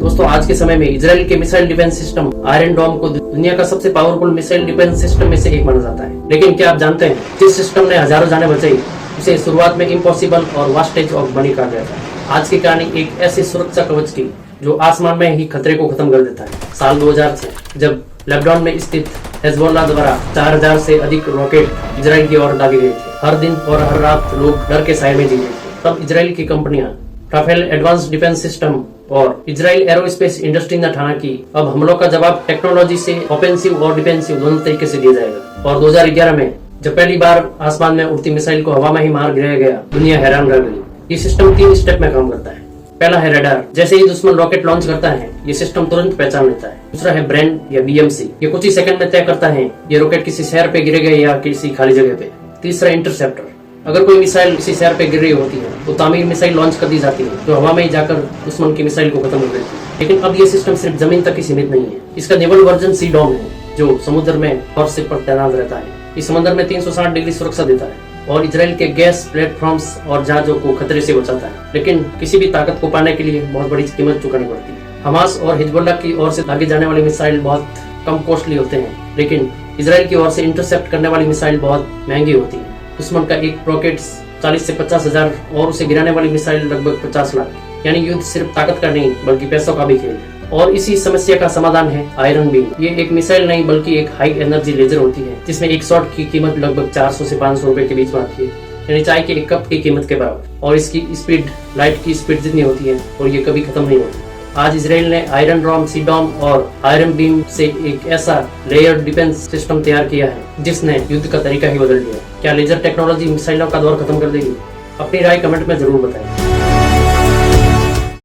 दोस्तों आज के समय में इजराइल के मिसाइल डिफेंस सिस्टम आयरन डोम को दुनिया का सबसे पावरफुल मिसाइल डिफेंस सिस्टम में से एक माना जाता है। लेकिन क्या आप जानते हैं जिस सिस्टम ने हजारों जानें बचाई उसे शुरुआत में इम्पॉसिबल और वास्टेज ऑफ मनी कहा गया था। आज की कहानी एक ऐसी सुरक्षा कवच की जो आसमान में ही खतरे को खत्म कर देता है। साल 2006 जब लेबनान में स्थित हिजबुल्लाह द्वारा 4000 से अधिक रॉकेट इजराइल की ओर दागे गए थे। हर दिन और हर रात लोग डर के साए में जी रहे थे। तब इजराइल की कंपनियां राफेल एडवांस डिफेंस सिस्टम और इजराइल एरोस्पेस इंडस्ट्री ने ठाना कि अब हमलों का जवाब टेक्नोलॉजी से ऑफेंसिव और डिफेंसिव दोनों तरीके से दिया जाएगा। और 2011 में जब पहली बार आसमान में उड़ती मिसाइल को हवा में ही मार गिराया गया, दुनिया हैरान रह गई। ये सिस्टम 3 स्टेप में काम करता है। पहला है रडार। जैसे ही दुश्मन रॉकेट लॉन्च करता है ये सिस्टम तुरंत पहचान लेता है। दूसरा है ब्रेन या बीएमसी। ये कुछ ही सेकंड में तय करता है ये रॉकेट किसी शहर पे गिरेगा या किसी खाली जगह पे। तीसरा इंटरसेप्टर। अगर कोई मिसाइल किसी शहर पे गिर रही होती है तो तामीर मिसाइल लॉन्च कर दी जाती है जो हवा में ही जाकर दुश्मन की मिसाइल को खत्म कर देती है। लेकिन अब ये सिस्टम सिर्फ जमीन तक ही सीमित नहीं है। इसका नेवल वर्जन सी डॉम है जो समुद्र में वारशिप पर तैनात रहता है। इस समंदर में 360 डिग्री सुरक्षा देता है और इजराइल के गैस प्लेटफॉर्म्स और जहाजों को खतरे से बचाता है। लेकिन किसी भी ताकत को पाने के लिए बहुत बड़ी कीमत चुकानी पड़ती है। हमास और हिजबुल्लाह की ओर से दागे जाने वाली मिसाइल बहुत कम कॉस्टली होते हैं, लेकिन इजराइल की ओर से इंटरसेप्ट करने वाली मिसाइल बहुत महंगी होती है। दुश्मन का एक रॉकेट 40 से 50 हजार और उसे गिराने वाली मिसाइल लगभग 50 लाख। यानी युद्ध सिर्फ ताकत का नहीं बल्कि पैसों का भी खेल है। और इसी समस्या का समाधान है आयरन बीम। ये एक मिसाइल नहीं बल्कि एक हाई एनर्जी लेजर होती है जिसमें एक शॉट की कीमत लगभग 400 से 500 रुपए के बीच में आती है, यानी चाय के एक कप की कीमत के बराबर। और इसकी स्पीड लाइट की स्पीड जितनी होती है और ये कभी खत्म नहीं होती। आज इजराइल ने आयरन डोम, सी डोम और आयरन बीम से एक ऐसा लेयर डिफेंस सिस्टम तैयार किया है जिसने युद्ध का तरीका ही बदल दिया। क्या लेजर टेक्नोलॉजी मिसाइलों का दौर खत्म कर देगी? अपनी राय कमेंट में जरूर बताएं।